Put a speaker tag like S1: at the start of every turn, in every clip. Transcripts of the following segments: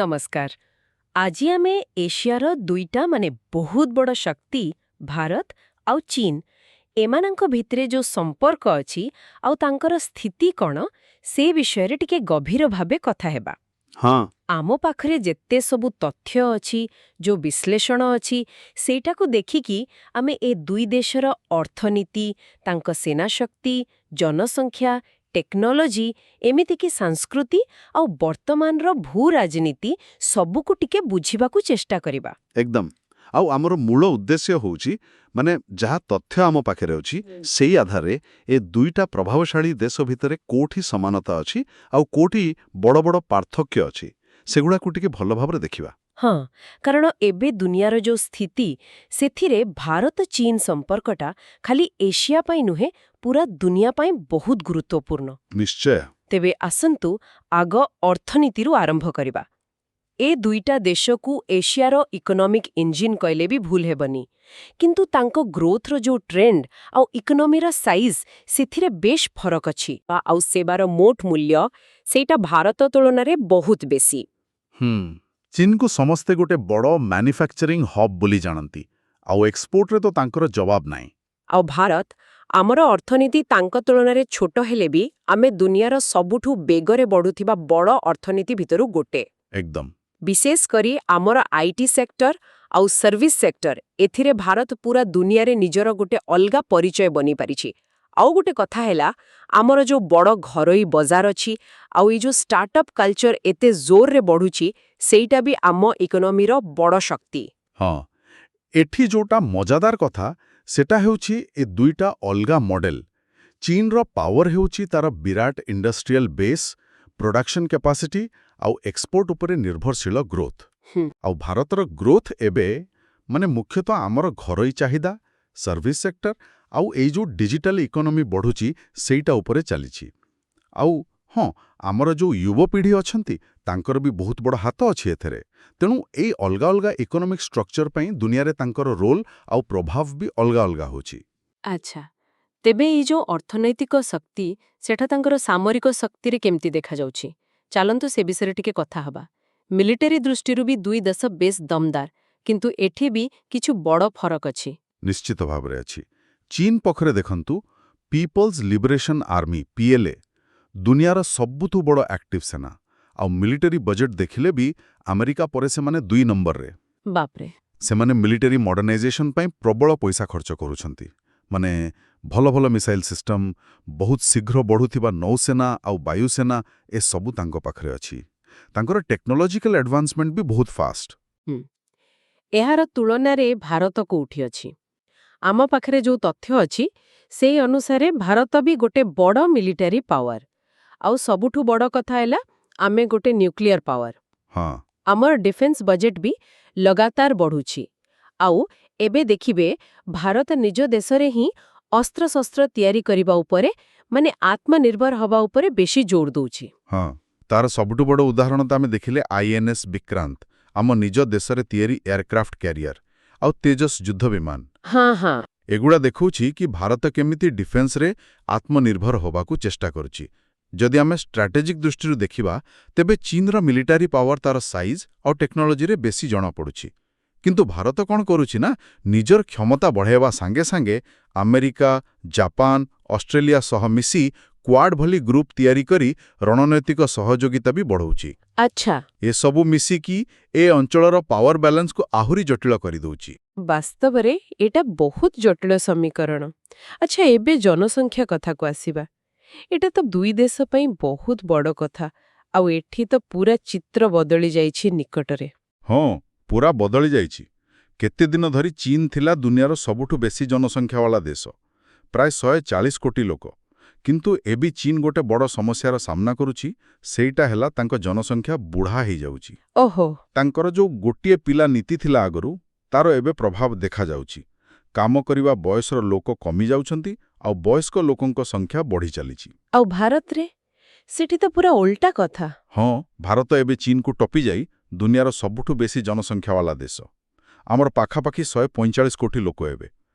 S1: ନମସ୍କାର। ଆଜି ଆମେ ଏସିଆର ଦୁଇଟା ବହୁତ ବଡ଼ ଶକ୍ତି ଭାରତ ଆଉ ଚୀନ ଏମାନଙ୍କ ଭିତରେ ଯୋଉ ସମ୍ପର୍କ ଅଛି ଆଉ ତାଙ୍କର ସ୍ଥିତି କ'ଣ ସେ ବିଷୟରେ ଟିକେ ଗଭୀର ଭାବେ କଥା ହେବା।
S2: ହଁ
S1: ଆମ ପାଖରେ ଯେତେ ସବୁ ତଥ୍ୟ ଅଛି ଯୋଉ ବିଶ୍ଳେଷଣ ଅଛି ସେଇଟାକୁ ଦେଖିକି ଆମେ ଏ ଦୁଇ ଦେଶର ଅର୍ଥନୀତି ତାଙ୍କ ସେନାଶକ୍ତି ଜନସଂଖ୍ୟା ଟେକ୍ନୋଲୋଜି ଏମିତିକି ସଂସ୍କୃତି ଆଉ ବର୍ତ୍ତମାନର ଭୂ ରାଜନୀତି ସବୁକୁ ଟିକେ ବୁଝିବାକୁ ଚେଷ୍ଟା କରିବା।
S2: ଏକଦମ। ଆଉ ଆମର ମୂଳ ଉଦ୍ଦେଶ୍ୟ ହେଉଛି ଯାହା ତଥ୍ୟ ଆମ ପାଖରେ ଅଛି ସେଇ ଆଧାରରେ ଏ ଦୁଇଟା ପ୍ରଭାବଶାଳୀ ଦେଶ ଭିତରେ କୋଉଠି ସମାନତା ଅଛି ଆଉ କୋଉଠି ବଡ଼ ବଡ଼ ପାର୍ଥକ୍ୟ ଅଛି ସେଗୁଡ଼ାକୁ ଟିକେ ଭଲ ଭାବରେ ଦେଖିବା।
S1: ହଁ, କାରଣ ଏବେ ଦୁନିଆର ଯୋଉ ସ୍ଥିତି ସେଥିରେ ଭାରତ ଚୀନ ସମ୍ପର୍କଟା ଖାଲି ଏସିଆ ପାଇଁ ନୁହେଁ ପୁରା ଦୁନିଆ ପାଇଁ ବହୁତ ଗୁରୁତ୍ୱପୂର୍ଣ୍ଣ।
S2: ନିଶ୍ଚୟ।
S1: ତେବେ ଆସନ୍ତୁ ଆଗ ଅର୍ଥନୀତିରୁ ଆରମ୍ଭ କରିବା। ଏ ଦୁଇଟା ଦେଶକୁ ଏସିଆର ଇକୋନୋମିକ୍ ଇଞ୍ଜିନ୍ କହିଲେ ବି ଭୁଲ ହେବନି। କିନ୍ତୁ ତାଙ୍କ ଗ୍ରୋଥର ଯୋଉ ଟ୍ରେଣ୍ଡ ଆଉ ଇକୋନୋମିର ସାଇଜ୍ ସେଥିରେ ବେଶ୍ ଫରକ ଅଛି ଆଉ ସେବାର ମୋଟ ମୂଲ୍ୟ ସେଇଟା ଭାରତ ତୁଳନାରେ ବହୁତ ବେଶୀ।
S2: ଚୀନକୁ ସମସ୍ତେ ଗୋଟେ ବଡ଼ ମ୍ୟାନୁଫ୍ୟାକ୍ଚରିଂ ହବ୍ ବୋଲି ଜାଣନ୍ତି ଆଉ ଏକ୍ସପୋର୍ଟରେ ତ ତାଙ୍କର ଜବାବ ନାହିଁ।
S1: ଆଉ ଭାରତ ଆମର ଅର୍ଥନୀତି ତାଙ୍କ ତୁଳନାରେ ଛୋଟ ହେଲେ ବି ଆମେ ଦୁନିଆର ସବୁଠୁ ବେଗରେ ବଢ଼ୁଥିବା ବଡ଼ ଅର୍ଥନୀତି ଭିତରୁ ଗୋଟେ।
S2: ଏକଦମ।
S1: ବିଶେଷ କରି ଆମର ଆଇଟି ସେକ୍ଟର ଆଉ ସର୍ଭିସ ସେକ୍ଟର ଏଥିରେ ଭାରତ ପୁରା ଦୁନିଆରେ ନିଜର ଗୋଟେ ଅଲଗା ପରିଚୟ ବନିପାରିଛି। ଆଉ ଗୋଟେ କଥା ହେଲା ଆମର ଯୋଉ ବଡ଼ ଘରୋଇ ବଜାର ଅଛି ଆଉ ଏଇ ଯୋଉ ଷ୍ଟାର୍ଟଅପ୍ କଲଚର ଏତେ ଜୋରରେ ବଢ଼ୁଛି ସେଇଟା ବି ଆମ ଇକୋନୋମିର ବଡ଼ ଶକ୍ତି।
S2: ହଁ, ଏଠି ଯୋଉଟା ମଜାଦାର କଥା ସେଟା ହେଉଛି ଏ ଦୁଇଟା ଅଲଗା ମଡେଲ। ଚୀନର ପାୱାର ହେଉଛି ତାର ବିରାଟ ଇଣ୍ଡଷ୍ଟ୍ରିଆଲ ବେସ୍, ପ୍ରୋଡକ୍ସନ କ୍ୟାପାସିଟି ଆଉ ଏକ୍ସପୋର୍ଟ ଉପରେ ନିର୍ଭରଶୀଳ ଗ୍ରୋଥ। ଆଉ ଭାରତର ଗ୍ରୋଥ ଏବେ ମୁଖ୍ୟତଃ ଆମର ଘରୋଇ ଚାହିଦା, ସର୍ଭିସ ସେକ୍ଟର ଆଉ ଏଇ ଯୋଉ ଡିଜିଟାଲ ଇକୋନୋମି ବଢ଼ୁଛି ସେଇଟା ଉପରେ ଚାଲିଛି। ଆଉ ହଁ, ଆମର ଯୋଉ ଯୁବପିଢ଼ି ଅଛନ୍ତି ତାଙ୍କର ବି ବହୁତ ବଡ଼ ହାତ ଅଛି ଏଥିରେ। ତେଣୁ ଏଇ ଅଲଗା ଅଲଗା ଇକୋନୋମିକ୍ ଷ୍ଟ୍ରକ୍ଚର ପାଇଁ ଦୁନିଆରେ ତାଙ୍କର ରୋଲ୍ ଆଉ ପ୍ରଭାବ ବି ଅଲଗା ଅଲଗା ହେଉଛି।
S1: ଆଚ୍ଛା, ତେବେ ଏଇ ଯୋଉ ଅର୍ଥନୈତିକ ଶକ୍ତି ସେଟା ତାଙ୍କର ସାମରିକ ଶକ୍ତିରେ କେମିତି ଦେଖାଯାଉଛି? ଚାଲନ୍ତୁ ସେ ବିଷୟରେ ଟିକେ କଥା ହେବା। ମିଲିଟାରୀ ଦୃଷ୍ଟିରୁ ବି ଦୁଇ ଦେଶ ବେଶ୍ ଦମଦାର, କିନ୍ତୁ ଏଠି ବି କିଛି ବଡ଼ ଫରକ ଅଛି।
S2: ନିଶ୍ଚିତ ଭାବରେ ଅଛି। ଚୀନ ପକ୍ଷରେ ଦେଖନ୍ତୁ, ପିପଲ୍ସ ଲିବରେସନ ଆର୍ମି PLA ଦୁନିଆର ସବୁଠୁ ବଡ଼ ଆକ୍ଟିଭ ସେନା ଆଉ ମିଲିଟାରୀ ବଜେଟ୍ ଦେଖିଲେ ବି ଆମେରିକା ପରେ ସେମାନେ 2 ନମ୍ବରରେ।
S1: ବାପରେ।
S2: ସେମାନେ ମିଲିଟାରୀ ମଡର୍ଣ୍ଣାଇଜେସନ ପାଇଁ ପ୍ରବଳ ପଇସା ଖର୍ଚ୍ଚ କରୁଛନ୍ତି। ଭଲ ଭଲ ମିସାଇଲ ସିଷ୍ଟମ, ବହୁତ ଶୀଘ୍ର ବଢ଼ୁଥିବା ନୌସେନା ଆଉ ବାୟୁସେନା ଏସବୁ ତାଙ୍କ ପାଖରେ ଅଛି। ତାଙ୍କର ଟେକ୍ନୋଲୋଜିକାଲ ଆଡଭାନ୍ସମେଣ୍ଟ ବି ବହୁତ ଫାଷ୍ଟ।
S1: ଏହାର ତୁଳନାରେ ଭାରତ କୋଉଠି ଅଛି? ଆମ ପାଖରେ ଯୋଉ ତଥ୍ୟ ଅଛି ସେଇ ଅନୁସାରେ ଭାରତ ବି ଗୋଟେ ବଡ଼ ମିଲିଟାରୀ ପାୱାର। ଆଉ ସବୁଠୁ ବଡ଼ କଥା ହେଲା ଆମେ ଗୋଟେ ନ୍ୟୁକ୍ଲିୟର ପାୱାର।
S2: ହଁ,
S1: ଆମର ଡିଫେନ୍ସ ବଜେଟ୍ ବି ଲଗାତାର ବଢ଼ୁଛି। ଆଉ ଏବେ ଦେଖିବେ ଭାରତ ନିଜ ଦେଶରେ ହିଁ ଅସ୍ତ୍ରଶସ୍ତ୍ର ତିଆରି କରିବା ଉପରେ ଆତ୍ମନିର୍ଭର ହେବା ଉପରେ ବେଶୀ ଜୋର ଦଉଛି।
S2: ହଁ, ତାର ସବୁଠୁ ବଡ଼ ଉଦାହରଣ ତ ଆମେ ଦେଖିଲେ INS ବିକ୍ରାନ୍ତ, ଆମ ନିଜ ଦେଶରେ ତିଆରି ଏୟାରକ୍ରାଫ୍ଟ କ୍ୟାରିୟର ଆଉ ତେଜସ୍ ଯୁଦ୍ଧ ବିମାନ।
S1: ହଁ।
S2: ଏଗୁଡ଼ା ଦେଖଉଛି କି ଭାରତ କେମିତି ଡିଫେନ୍ସରେ ଆତ୍ମନିର୍ଭର ହେବାକୁ ଚେଷ୍ଟା କରୁଛି। ଯଦି ଆମେ ଷ୍ଟ୍ରାଟେଜିକ୍ ଦୃଷ୍ଟିରୁ ଦେଖିବା ତେବେ ଚୀନର ମିଲିଟାରୀ ପାୱାର ତାର ସାଇଜ୍ ଆଉ ଟେକ୍ନୋଲୋଜିରେ ବେଶୀ ଜଣାପଡ଼ୁଛି। କିନ୍ତୁ ଭାରତ କ'ଣ କରୁଛି ନା ନିଜର କ୍ଷମତା ବଢ଼ାଇବା ସାଙ୍ଗେ ସାଙ୍ଗେ ଆମେରିକା, ଜାପାନ, ଅଷ୍ଟ୍ରେଲିଆ ସହ ମିଶି କ୍ୱାଡ୍ ଭଳି ଗ୍ରୁପ ତିଆରି କରି ରଣନୈତିକ ସହଯୋଗିତା ବି ବଢ଼ଉଛି।
S1: ଆଚ୍ଛା।
S2: ଏସବୁ ମିଶିକି ଏ ଅଞ୍ଚଳର ପାୱାର ବାଲାନ୍ସକୁ ଆହୁରି ଜଟିଳ କରିଦେଉଛି।
S1: ବାସ୍ତବରେ ଏଇଟା ବହୁତ ଜଟିଳ ସମୀକରଣ। ଆଚ୍ଛା, ଏବେ ଜନସଂଖ୍ୟା କଥାକୁ ଆସିବା। ଏଇଟା ତ ଦୁଇ ଦେଶ ପାଇଁ ବହୁତ ବଡ଼ କଥା ଆଉ ଏଠି ତ ପୁରା ଚିତ୍ର ବଦଳି ଯାଇଛି ନିକଟରେ।
S2: ହଁ, ପୁରା ବଦଳି ଯାଇଛି। କେତେଦିନ ଧରି ଚୀନ ଥିଲା ଦୁନିଆର ସବୁଠୁ ବେଶୀ ଜନସଂଖ୍ୟାବାଳା ଦେଶ, ପ୍ରାୟ 140 କୋଟି ଲୋକ। କିନ୍ତୁ ଏବେ ଚୀନ ଗୋଟେ ବଡ଼ ସମସ୍ୟାର ସାମ୍ନା କରୁଛି, ସେଇଟା ହେଲା ତାଙ୍କ ଜନସଂଖ୍ୟା ବୁଢ଼ା ହେଇଯାଉଛି।
S1: ଓହୋ।
S2: ତାଙ୍କର ଯୋଉ ଗୋଟିଏ ପିଲା ନୀତି ଥିଲା ଆଗରୁ ତାର ଏବେ ପ୍ରଭାବ ଦେଖାଯାଉଛି। କାମ କରିବା ବୟସର ଲୋକ କମି ଯାଉଛନ୍ତି ଆଉ ବୟସ୍କ ଲୋକଙ୍କ ସଂଖ୍ୟା ବଢ଼ି ଚାଲିଛି।
S1: ଆଉ ଭାରତରେ ସେଠି ତ ପୁରା ଓଲଟା କଥା।
S2: ହଁ, ଭାରତ ଏବେ ଚୀନକୁ ଟପିଯାଇ ଦୁନିଆର ସବୁଠୁ ବେଶୀ ଜନସଂଖ୍ୟାବାଲା ଦେଶ। ଆମର ପାଖାପାଖି 145 କୋଟି ଲୋକ ଏବେ।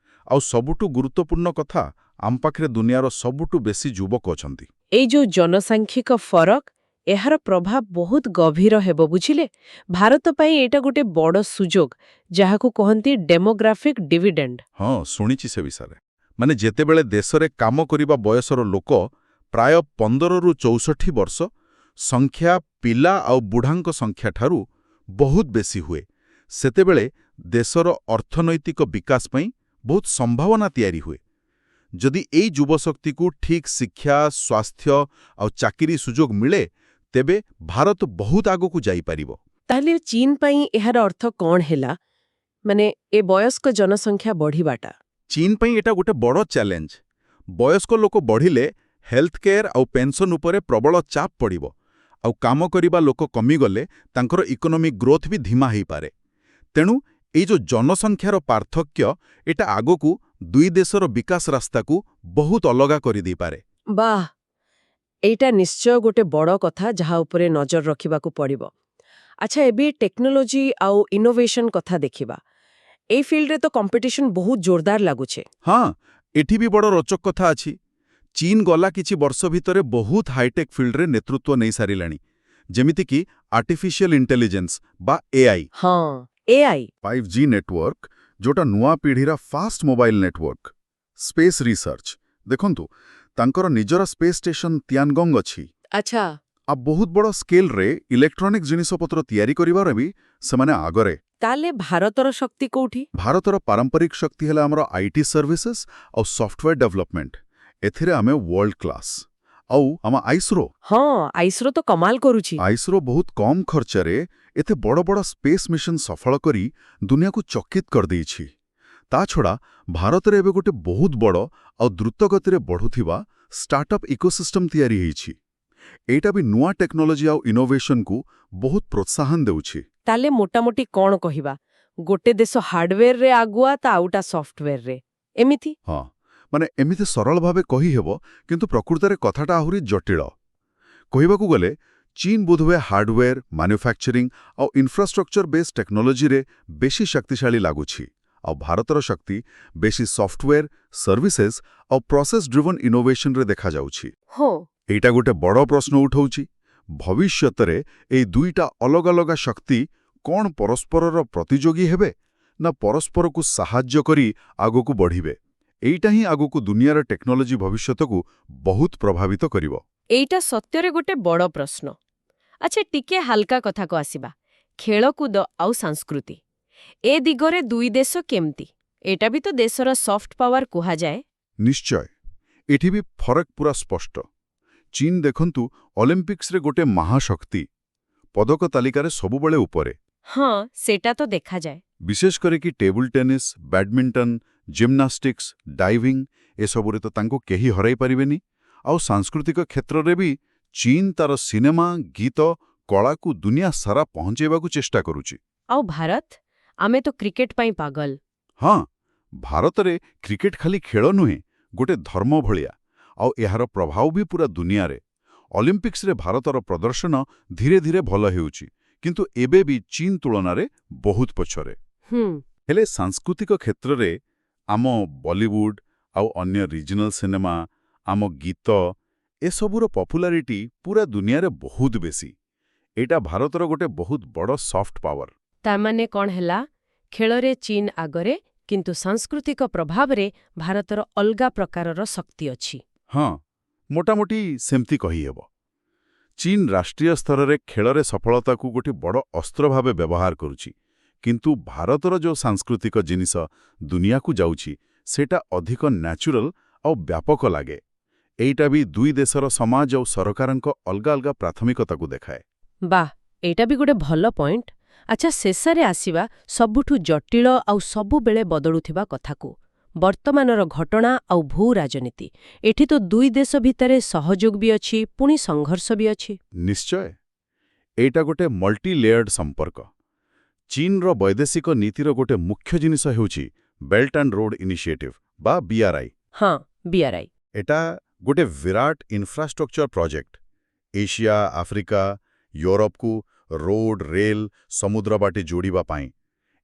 S2: ଆଉ ସବୁଠୁ ଗୁରୁତ୍ୱପୂର୍ଣ୍ଣ କଥା, ଆମ ପାଖରେ ଦୁନିଆର ସବୁଠୁ ବେଶୀ ଯୁବକ ଅଛନ୍ତି।
S1: ଏଇ ଯୋଉ ଜନସାଂଖ୍ୟିକ ଫରକ ଏହାର ପ୍ରଭାବ ବହୁତ ଗଭୀର ହେବ ବୁଝିଲେ। ଭାରତ ପାଇଁ ଏଇଟା ଗୋଟେ ବଡ଼ ସୁଯୋଗ, ଯାହାକୁ କହନ୍ତି ଡେମୋଗ୍ରାଫିକ୍ ଡିଭିଡେଣ୍ଡ।
S2: ହଁ, ଶୁଣିଛି ସେ ବିଷୟରେ। ମାନେ ଯେତେବେଳେ ଦେଶରେ କାମ କରିବା ବୟସର ଲୋକ ପ୍ରାୟ 15ରୁ 64 ବର୍ଷ, ସଂଖ୍ୟା ପିଲା ଆଉ ବୁଢ଼ାଙ୍କ ସଂଖ୍ୟାଠାରୁ ବହୁତ ବେଶୀ ହୁଏ, ସେତେବେଳେ ଦେଶର ଅର୍ଥନୈତିକ ବିକାଶ ପାଇଁ ବହୁତ ସମ୍ଭାବନା ତିଆରି ହୁଏ। ଯଦି ଏଇ ଯୁବଶକ୍ତିକୁ ଠିକ୍ ଶିକ୍ଷା, ସ୍ୱାସ୍ଥ୍ୟ ଆଉ ଚାକିରି ସୁଯୋଗ ମିଳେ, ତେବେ ଭାରତ ବହୁତ ଆଗକୁ ଯାଇପାରିବ।
S1: ତାହେଲେ ଚୀନ ପାଇଁ ଏହାର ଅର୍ଥ କ'ଣ ହେଲା, ମାନେ ଏ ବୟସ୍କ ଜନସଂଖ୍ୟା ବଢ଼ିବାଟା?
S2: ଚୀନ ପାଇଁ ଏଟା ଗୋଟେ ବଡ଼ ଚ୍ୟାଲେଞ୍ଜ। ବୟସ୍କ ଲୋକ ବଢ଼ିଲେ ହେଲ୍ଥ କେୟାର ଆଉ ପେନ୍ସନ୍ ଉପରେ ପ୍ରବଳ ଚାପ ପଡ଼ିବ, ଆଉ କାମ କରିବା ଲୋକ କମିଗଲେ ତାଙ୍କର ଇକୋନୋମିକ୍ ଗ୍ରୋଥ୍ ବି ଧୀମା ହେଇପାରେ। ତେଣୁ ଏଇ ଯୋଉ ଜନସଂଖ୍ୟାର ପାର୍ଥକ୍ୟ, ଏଟା ଆଗକୁ ଦୁଇ ଦେଶର ବିକାଶ ରାସ୍ତାକୁ ବହୁତ ଅଲଗା କରିଦେଇପାରେ।
S1: ବାଃ, ଏଇଟା ନିଶ୍ଚୟ ଗୋଟେ ବଡ଼ କଥା ଯାହା ଉପରେ ନଜର ରଖିବାକୁ ପଡ଼ିବ। ଆଚ୍ଛା, ଏବେ ଟେକ୍ନୋଲୋଜି ଆଉ ଇନୋଭେସନ୍ କଥା ଦେଖିବା। ଏଇ ଫିଲ୍ଡରେ ତ କମ୍ପିଟିସନ୍ ବହୁତ ଜୋରଦାର ଲାଗୁଛେ।
S2: ହଁ, ଏଠି ବି ବଡ଼ ରୋଚକ କଥା ଅଛି। ଚୀନ ଗଲା କିଛି ବର୍ଷ ଭିତରେ ବହୁତ ହାଇଟେକ୍ ଫିଲ୍ଡରେ ନେତୃତ୍ୱ ନେଇସାରିଲାଣି, ଯେମିତିକି ଆର୍ଟିଫିସିଆଲ୍ ଇଣ୍ଟେଲିଜେନ୍ସ ବା ଏଆଇ।
S1: ହଁ, ଏଆଇ।
S2: 5G ନେଟୱାର୍କ, ଯୋଉଟା ନୂଆ ପିଢ଼ିର fast mobile network. Space research, ଦେଖନ୍ତୁ ତାଙ୍କର ନିଜର ସ୍ପେସ୍ ଷ୍ଟେସନ ତିଆନଗଙ୍ଗ ଅଛି।
S1: ଆଚ୍ଛା।
S2: ଆଉ ବହୁତ ବଡ଼ ସ୍କେଲରେ ଇଲେକ୍ଟ୍ରୋନିକ୍ ଜିନିଷପତ୍ର ତିଆରି କରିବାରେ ବି ସେମାନେ ଆଗରେ।
S1: ତାହେଲେ ଭାରତର ଶକ୍ତି କୋଉଠି?
S2: ଭାରତର ପାରମ୍ପରିକ ଶକ୍ତି ହେଲା ଆମର ଆଇଟି ସର୍ଭିସେସ୍ ଆଉ ସଫ୍ଟୱେୟାର ଡେଭଲପମେଣ୍ଟ। ଏଥିରେ ଆମେ ୱାର୍ଲ୍ଡ କ୍ଲାସ୍। ଆଉ ଆମ ଆଇସ୍ରୋ
S1: ଆଇସ୍ରୋ ତ କମାଲ କରୁଛି।
S2: ଆଇସ୍ରୋ ବହୁତ କମ୍ ଖର୍ଚ୍ଚରେ ଏତେ ବଡ଼ ବଡ଼ ସ୍ପେସ୍ ମିଶନ ସଫଳ କରି ଦୁନିଆକୁ ଚକିତ କରିଦେଇଛି। ତା ଛଡ଼ା ଭାରତରେ ଏବେ ଗୋଟେ ବହୁତ ବଡ଼ ଆଉ ଦ୍ରୁତଗତିରେ ବଢ଼ୁଥିବା ଷ୍ଟାର୍ଟଅପ୍ ଇକୋସିଷ୍ଟମ ତିଆରି ହେଇଛି। ଏଇଟା ବି ନୂଆ ଟେକ୍ନୋଲୋଜି ଆଉ ଇନୋଭେସନକୁ ବହୁତ ପ୍ରୋତ୍ସାହନ ଦେଉଛି।
S1: ତାହେଲେ ମୋଟାମୋଟି କ'ଣ କହିବା, ଗୋଟେ ଦେଶ ହାର୍ଡୱେରରେ ଆଗୁଆ ତା ଆଉଟା ସଫ୍ଟୱେରରେ, ଏମିତି?
S2: ହଁ, ମାନେ ଏମିତି ସରଳ ଭାବେ କହିହେବ, କିନ୍ତୁ ପ୍ରକୃତରେ କଥାଟା ଆହୁରି ଜଟିଳ। କହିବାକୁ ଗଲେ ଚୀନ ବୋଧହୁଏ ହାର୍ଡୱେର, ମାନୁଫ୍ୟାକ୍ଚରିଂ ଆଉ ଇନଫ୍ରାଷ୍ଟ୍ରକ୍ଚର ବେସ୍ ଟେକ୍ନୋଲୋଜିରେ ବେଶୀ ଶକ୍ତିଶାଳୀ ଲାଗୁଛି, ଆଉ ଭାରତର ଶକ୍ତି ବେଶୀ ସଫ୍ଟୱେର, ସର୍ଭିସେସ୍ ଆଉ ପ୍ରୋସେସ୍ ଡ୍ରିଭନ୍ ଇନୋଭେସନରେ ଦେଖାଯାଉଛି।
S1: ହଁ।
S2: ଏଇଟା ଗୋଟେ ବଡ଼ ପ୍ରଶ୍ନ ଉଠାଉଛି। ଭବିଷ୍ୟତରେ ଏଇ ଦୁଇଟା ଅଲଗା ଅଲଗା ଶକ୍ତି କ'ଣ ପରସ୍ପରର ପ୍ରତିଯୋଗୀ ହେବେ, ନା ପରସ୍ପରକୁ ସାହାଯ୍ୟ କରି ଆଗକୁ ବଢ଼ିବେ? ଏଇଟା ହିଁ ଆଗକୁ ଦୁନିଆର ଟେକ୍ନୋଲୋଜି ଭବିଷ୍ୟତକୁ ବହୁତ ପ୍ରଭାବିତ କରିବ।
S1: ଏଇଟା ସତ୍ୟରେ ଗୋଟେ ବଡ଼ ପ୍ରଶ୍ନ। ଆଚ୍ଛା, ଟିକେ ହାଲକା କଥାକୁ ଆସିବା। ଖେଳକୁଦ ଆଉ ସଂସ୍କୃତି, ଏ ଦିଗରେ ଦୁଇ ଦେଶ କେମିତି? ଏଇଟା ବି ତ ଦେଶର ସଫ୍ଟ ପାୱାର କୁହାଯାଏ।
S2: ନିଶ୍ଚୟ, ଏଠି ବି ଫରକ ପୁରା ସ୍ପଷ୍ଟ। ଚୀନ ଦେଖନ୍ତୁ ଅଲିମ୍ପିକ୍ସରେ ଗୋଟେ ମହାଶକ୍ତି, ପଦକ ତାଲିକାରେ ସବୁବେଳେ ଉପରେ।
S1: ହଁ, ସେଟା ତ ଦେଖାଯାଏ।
S2: ବିଶେଷ କରିକି table tennis, badminton, gymnastics, diving, ଏସବୁରେ ତ ତାଙ୍କୁ କେହି ହରାଇ ପାରିବେନି। ଆଉ ସାଂସ୍କୃତିକ କ୍ଷେତ୍ରରେ ବି ଚୀନ ତାର ସିନେମା, ଗୀତ, କଳାକୁ ଦୁନିଆ ସାରା ପହଞ୍ଚାଇବାକୁ ଚେଷ୍ଟା କରୁଛି।
S1: ଆଉ ଭାରତ? ଆମେ ତ କ୍ରିକେଟ ପାଇଁ ପାଗଲ।
S2: ହଁ, ଭାରତରେ କ୍ରିକେଟ ଖାଲି ଖେଳ ନୁହେଁ, ଗୋଟେ ଧର୍ମ ଭଳିଆ, ଆଉ ଏହାର ପ୍ରଭାବ ବି ପୁରା ଦୁନିଆରେ। ଅଲିମ୍ପିକ୍ସରେ ଭାରତର ପ୍ରଦର୍ଶନ ଧୀରେ ଧୀରେ ଭଲ ହେଉଛି, କିନ୍ତୁ ଏବେ ବି ଚୀନ ତୁଳନାରେ ବହୁତ ପଛରେ। ହେଲେ ସାଂସ୍କୃତିକ କ୍ଷେତ୍ରରେ ଆମ ବଲିଉଡ୍ ଆଉ ଅନ୍ୟ ରିଜନାଲ ସିନେମା, ଆମ ଗୀତ, ଏସବୁର ପପୁଲାରିଟି ପୁରା ଦୁନିଆରେ ବହୁତ ବେଶୀ। ଏଇଟା ଭାରତର ଗୋଟେ ବହୁତ ବଡ଼ ସଫ୍ଟ ପାୱାର।
S1: ତାମାନେ କ'ଣ ହେଲା? ଖେଳରେ ଚୀନ ଆଗରେ, କିନ୍ତୁ ସାଂସ୍କୃତିକ ପ୍ରଭାବରେ ଭାରତର ଅଲଗା ପ୍ରକାରର ଶକ୍ତି ଅଛି।
S2: ହଁ, ମୋଟାମୋଟି ସେମିତି କହିହେବ। ଚୀନ ରାଷ୍ଟ୍ରୀୟ ସ୍ତରରେ ଖେଳରେ ସଫଳତାକୁ ଗୋଟେ ବଡ଼ ଅସ୍ତ୍ର ଭାବେ ବ୍ୟବହାର କରୁଛି, କିନ୍ତୁ ଭାରତର ଯେଉଁ ସାଂସ୍କୃତିକ ଜିନିଷ ଦୁନିଆକୁ ଯାଉଛି, ସେଇଟା ଅଧିକ ନ୍ୟାଚୁରାଲ ଆଉ ବ୍ୟାପକ ଲାଗେ। ଏଇଟା ବି ଦୁଇ ଦେଶର ସମାଜ ଆଉ ସରକାରଙ୍କ ଅଲଗା ଅଲଗା ପ୍ରାଥମିକତାକୁ ଦେଖାଏ।
S1: ବାଃ, ଏଇଟା ବି ଗୋଟେ ଭଲ ପଏଣ୍ଟ। ଆଚ୍ଛା, ଶେଷରେ ଆସିବା ସବୁଠୁ ଜଟିଳ ଆଉ ସବୁବେଳେ ବଦଳୁଥିବା କଥାକୁ, ବର୍ତ୍ତମାନର ଘଟଣା ଆଉ ଭୂ ରାଜନୀତି। ଏଠି ତ ଦୁଇ ଦେଶ ଭିତରେ ସହଯୋଗ ବି ଅଛି, ପୁଣି ସଂଘର୍ଷ ବି ଅଛି।
S2: ନିଶ୍ଚୟ, ଏଇଟା ଗୋଟେ ମଲ୍ଟି ଲେୟର୍ଡ ସମ୍ପର୍କ। ଚୀନର ବୈଦେଶିକ ନୀତିର ଗୋଟେ ମୁଖ୍ୟ ଜିନିଷ ହେଉଛି ବେଲ୍ଟ ଆଣ୍ଡ ରୋଡ୍ ଇନିସିଏଟିଭ୍ ବା BRI।
S1: ହଁ, BRI।
S2: ଏଟା ଗୋଟେ ବିରାଟ ଇନଫ୍ରାଷ୍ଟ୍ରକ୍ଚର ପ୍ରୋଜେକ୍ଟ। ଏସିଆ, ଆଫ୍ରିକା, ୟୁରୋପକୁ ରୋଡ୍, ରେଲ, ସମୁଦ୍ର ବାଟେ ଯୋଡ଼ିବା ପାଇଁ।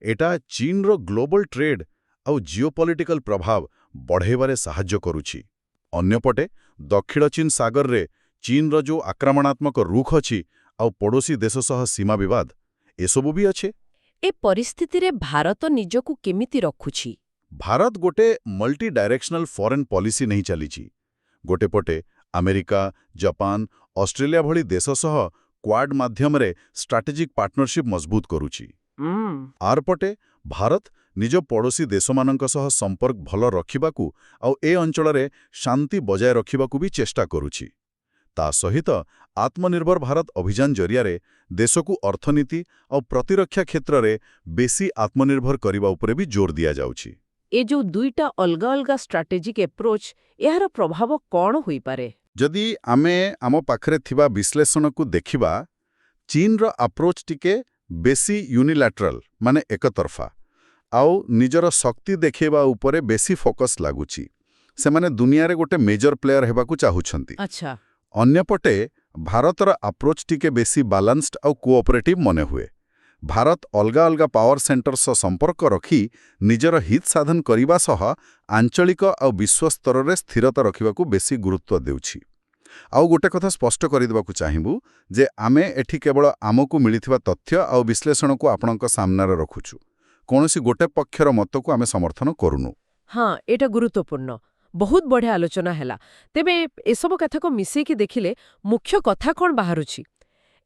S2: ଏଟା ଚୀନର ଗ୍ଲୋବାଲ ଟ୍ରେଡ୍ ଆଉ ଜିଓପଲିଟିକାଲ ପ୍ରଭାବ ବଢ଼ାଇବାରେ ସାହାଯ୍ୟ କରୁଛି। ଅନ୍ୟପଟେ ଦକ୍ଷିଣ ଚୀନ ସାଗରରେ ଚୀନର ଯୋଉ ଆକ୍ରମଣାତ୍ମକ ରୁଖ ଅଛି ଆଉ ପଡ଼ୋଶୀ ଦେଶ ସହ ସୀମା ବିବାଦ ଏସବୁ ବି ଅଛି।
S1: ଏ ପରିସ୍ଥିତିରେ ଭାରତ ନିଜକୁ କେମିତି ରଖୁଛି?
S2: ଭାରତ ଗୋଟେ ମଲ୍ଟି ଡାଇରେକ୍ସନାଲ ଫରେନ୍ ପଲିସି ନେଇ ଚାଲିଛି। ଗୋଟେ ପଟେ ଆମେରିକା, ଜାପାନ, ଅଷ୍ଟ୍ରେଲିଆ ଭଳି ଦେଶ ସହ କ୍ୱାଡ୍ ମାଧ୍ୟମରେ ଷ୍ଟ୍ରାଟେଜିକ୍ ପାର୍ଟନରସିପ୍ ମଜବୁତ କରୁଛି। ଆର ପଟେ ଭାରତ ନିଜ ପଡ଼ୋଶୀ ଦେଶମାନଙ୍କ ସହ ସମ୍ପର୍କ ଭଲ ରଖିବାକୁ ଆଉ ଏ ଅଞ୍ଚଳରେ ଶାନ୍ତି ବଜାୟ ରଖିବାକୁ ବି ଚେଷ୍ଟା କରୁଛି। ତା ସହିତ ଆତ୍ମନିର୍ଭର ଭାରତ ଅଭିଯାନ ଜରିଆରେ ଦେଶକୁ ଅର୍ଥନୀତି ଆଉ ପ୍ରତିରକ୍ଷା କ୍ଷେତ୍ରରେ ବେଶୀ ଆତ୍ମନିର୍ଭର କରିବା ଉପରେ ବି ଜୋର ଦିଆଯାଉଛି।
S1: ଏ ଯୋଉ ଦୁଇଟା ଅଲଗା ଅଲଗା ଷ୍ଟ୍ରାଟେଜିକ୍ ଏପ୍ରୋଚ୍, ଏହାର ପ୍ରଭାବ କ'ଣ ହୋଇପାରେ?
S2: ଯଦି ଆମେ ଆମ ପାଖରେ ଥିବା ବିଶ୍ଳେଷଣକୁ ଦେଖିବା, ଚୀନର ଆପ୍ରୋଚ୍ ଟିକେ ବେଶୀ ୟୁନିଲାଟରାଲ ମାନେ ଏକତରଫା ଆଉ ନିଜର ଶକ୍ତି ଦେଖାଇବା ଉପରେ ବେଶୀ ଫୋକସ୍ ଲାଗୁଛି। ସେମାନେ ଦୁନିଆରେ ଗୋଟେ ମେଜର ପ୍ଲେୟର ହେବାକୁ ଚାହୁଁଛନ୍ତି।
S1: ଆଚ୍ଛା।
S2: ଅନ୍ୟପଟେ ଭାରତର ଆପ୍ରୋଚ୍ ଟିକେ ବେଶୀ ବାଲାନ୍ସଡ୍ ଆଉ କୋଅପରେଟିଭ୍ ମନେ ହୁଏ। ଭାରତ ଅଲଗା ଅଲଗା ପାୱାର ସେଣ୍ଟର ସହ ସମ୍ପର୍କ ରଖି ନିଜର ହିତ ସାଧନ କରିବା ସହ ଆଞ୍ଚଳିକ ଆଉ ବିଶ୍ୱସ୍ତରରେ ସ୍ଥିରତା ରଖିବାକୁ ବେଶୀ ଗୁରୁତ୍ୱ ଦେଉଛି। ଆଉ ଗୋଟେ କଥା ସ୍ପଷ୍ଟ କରିଦେବାକୁ ଚାହିଁବୁ ଯେ ଆମେ ଏଠି କେବଳ ଆମକୁ ମିଳିଥିବା ତଥ୍ୟ ଆଉ ବିଶ୍ଳେଷଣକୁ ଆପଣଙ୍କ ସାମ୍ନାରେ ରଖୁଛୁ। କୌଣସି ଗୋଟେ ପକ୍ଷର ମତକୁ ଆମେ ସମର୍ଥନ କରୁନୁ।
S1: ହଁ, ଏଇଟା ଗୁରୁତ୍ୱପୂର୍ଣ୍ଣ। ବହୁତ ବଢ଼ିଆ ଆଲୋଚନା ହେଲା। ତେବେ ଏସବୁ କଥାକୁ ମିଶେଇକି ଦେଖିଲେ ମୁଖ୍ୟ କଥା କ'ଣ ବାହାରୁଛି?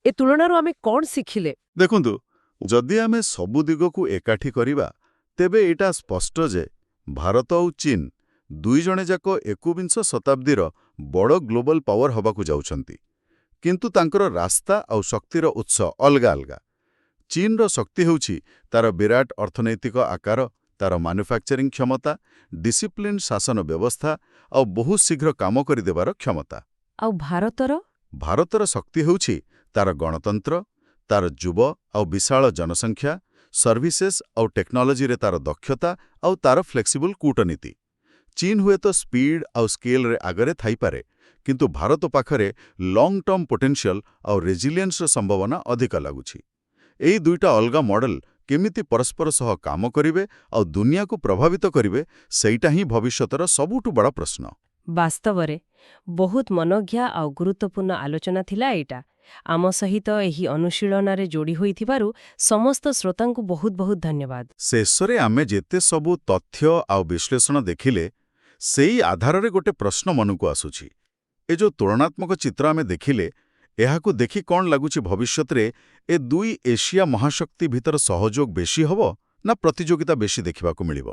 S1: ଏ ତୁଳନାରୁ ଆମେ କ'ଣ ଶିଖିଲେ?
S2: ଦେଖନ୍ତୁ, ଯଦି ଆମେ ସବୁ ଦିଗକୁ ଏକାଠି କରିବା, ତେବେ ଏଇଟା ସ୍ପଷ୍ଟ ଯେ ଭାରତ ଆଉ ଚୀନ ଦୁଇଜଣଯାକ 21 ଶତାବ୍ଦୀର ବଡ଼ ଗ୍ଲୋବାଲ ପାୱାର ହେବାକୁ ଯାଉଛନ୍ତି। କିନ୍ତୁ ତାଙ୍କର ରାସ୍ତା ଆଉ ଶକ୍ତିର ଉତ୍ସ ଅଲଗା ଅଲଗା। ଚୀନର ଶକ୍ତି ହେଉଛି ତାର ବିରାଟ ଅର୍ଥନୈତିକ ଆକାର, ତାର ମାନୁଫ୍ୟାକ୍ଚରିଂ କ୍ଷମତା, ଡିସିପ୍ଲିନ୍ ଶାସନ ବ୍ୟବସ୍ଥା ଆଉ ବହୁତ ଶୀଘ୍ର କାମ କରିଦେବାର କ୍ଷମତା।
S1: ଆଉ ଭାରତର?
S2: ଭାରତର ଶକ୍ତି ହେଉଛି ତାର ଗଣତନ୍ତ୍ର, ତାର ଯୁବ ଆଉ ବିଶାଳ ଜନସଂଖ୍ୟା, ସର୍ଭିସେସ୍ ଆଉ ଟେକ୍ନୋଲୋଜିରେ ତାର ଦକ୍ଷତା ଆଉ ତାର ଫ୍ଲେକ୍ସିବୁଲ୍ କୂଟନୀତି। ଚୀନ ହୁଏତ ସ୍ପିଡ୍ ଆଉ ସ୍କେଲରେ ଆଗରେ ଥାଇପାରେ, କିନ୍ତୁ ଭାରତ ପାଖରେ ଲଙ୍ଗ୍ ଟର୍ମ ପୋଟେନ୍ସିଆଲ ଆଉ ରେଜିଲିଏନ୍ସର ସମ୍ଭାବନା ଅଧିକ ଲାଗୁଛି। ଏଇ ଦୁଇଟା ଅଲଗା ମଡେଲ କେମିତି ପରସ୍ପର ସହ କାମ କରିବେ ଆଉ ଦୁନିଆକୁ ପ୍ରଭାବିତ କରିବେ, ସେଇଟା ହିଁ ଭବିଷ୍ୟତର ସବୁଠୁ ବଡ଼ ପ୍ରଶ୍ନ।
S1: ବାସ୍ତବରେ ବହୁତ ମନୋଜ୍ଞା ଆଉ ଗୁରୁତ୍ୱପୂର୍ଣ୍ଣ ଆଲୋଚନା ଥିଲା ଏଇଟା। ଆମ ସହିତ ଏହି ଅନୁଶୀଳନରେ ଯୋଡ଼ି ହୋଇଥିବାରୁ ସମସ୍ତ ଶ୍ରୋତାଙ୍କୁ ବହୁତ ବହୁତ ଧନ୍ୟବାଦ।
S2: ଶେଷରେ ଆମେ ଯେତେ ସବୁ ତଥ୍ୟ ଆଉ ବିଶ୍ଳେଷଣ ଦେଖିଲେ, ସେଇ ଆଧାରରେ ଗୋଟେ ପ୍ରଶ୍ନ ମନକୁ ଆସୁଛି। ଏ ଯୋଉ ତୁଳନାତ୍ମକ ଚିତ୍ର ଆମେ ଦେଖିଲେ, ଏହାକୁ ଦେଖି କ'ଣ ଲାଗୁଛି ଭବିଷ୍ୟତରେ ଏ ଦୁଇ ଏସିଆ ମହାଶକ୍ତି ଭିତର ସହଯୋଗ ବେଶୀ ହେବ ନା ପ୍ରତିଯୋଗିତା ବେଶୀ ଦେଖିବାକୁ ମିଳିବ?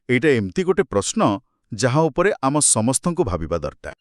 S2: ଏଇଟା ଏମିତି ଗୋଟେ ପ୍ରଶ୍ନ ଯାହା ଉପରେ ଆମ ସମସ୍ତଙ୍କୁ ଭାବିବା ଦରକାର।